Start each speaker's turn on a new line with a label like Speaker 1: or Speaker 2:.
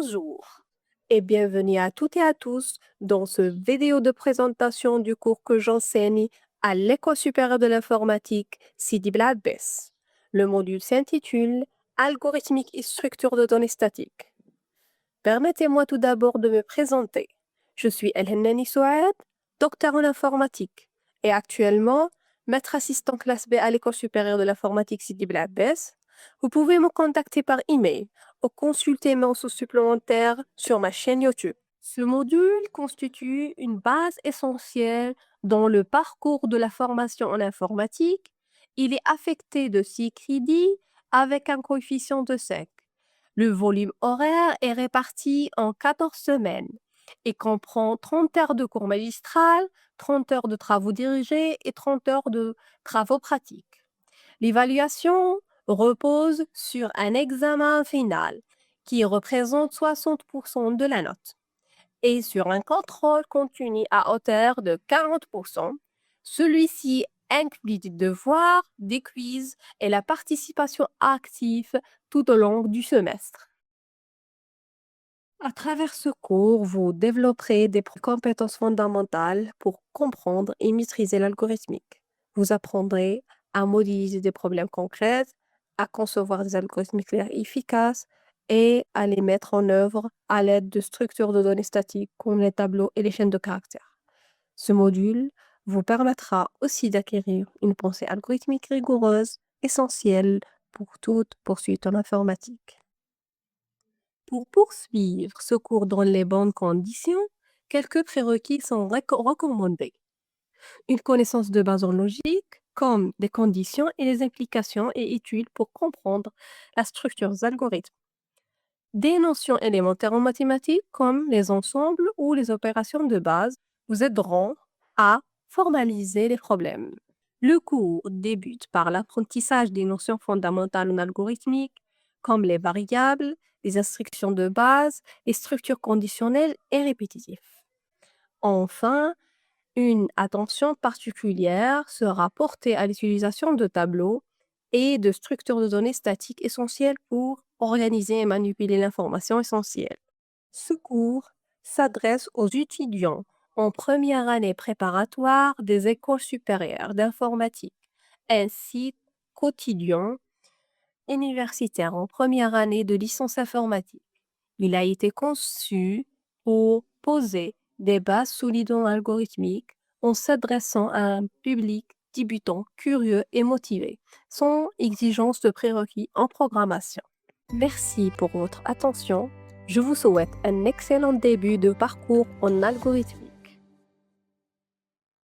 Speaker 1: Bonjour et bienvenue à toutes et à tous dans ce vidéo de présentation du cours que j'enseigne à l'École supérieure de l'informatique Sidi Bel Abbès. Le module s'intitule Algorithmique et structure de données statiques. Permettez-moi tout d'abord de me présenter. Je suis El Hennani Souad, docteur en informatique et actuellement maître assistant classe B à l'École supérieure de l'informatique Sidi Bel Abbès. Vous pouvez me contacter par email ou consulter mes ressources supplémentaires sur ma chaîne YouTube. Ce module constitue une base essentielle dans le parcours de la formation en informatique. Il est affecté de 6 crédits avec un coefficient de 5. Le volume horaire est réparti en 14 semaines et comprend 30 heures de cours magistral, 30 heures de travaux dirigés et 30 heures de travaux pratiques. L'évaluation repose sur un examen final qui représente 60% de la note et sur un contrôle continu à hauteur de 40%. Celui-ci inclut des devoirs, des quiz et la participation active tout au long du semestre. À travers ce cours, vous développerez des compétences fondamentales pour comprendre et maîtriser l'algorithmique. Vous apprendrez à modéliser des problèmes concrets, à concevoir des algorithmes clairs et efficaces et à les mettre en œuvre à l'aide de structures de données statiques comme les tableaux et les chaînes de caractères. Ce module vous permettra aussi d'acquérir une pensée algorithmique rigoureuse, essentielle pour toute poursuite en informatique. Pour poursuivre ce cours dans les bonnes conditions, quelques prérequis sont recommandés. Une connaissance de base en logique, comme des conditions et les implications, est utile pour comprendre la structure des algorithmes. Des notions élémentaires en mathématiques, comme les ensembles ou les opérations de base, vous aideront à formaliser les problèmes. Le cours débute par l'apprentissage des notions fondamentales en algorithmique, comme les variables, les instructions de base, les structures conditionnelles et répétitives. Enfin, une attention particulière sera portée à l'utilisation de tableaux et de structures de données statiques essentielles pour organiser et manipuler l'information essentielle. Ce cours s'adresse aux étudiants en première année préparatoire des écoles supérieures d'informatique, ainsi qu'étudiants universitaires en première année de licence informatique. Il a été conçu pour poser des bases solides en algorithmique en s'adressant à un public débutant, curieux et motivé, sans exigence de prérequis en programmation. Merci pour votre attention. Je vous souhaite un excellent début de parcours en algorithmique.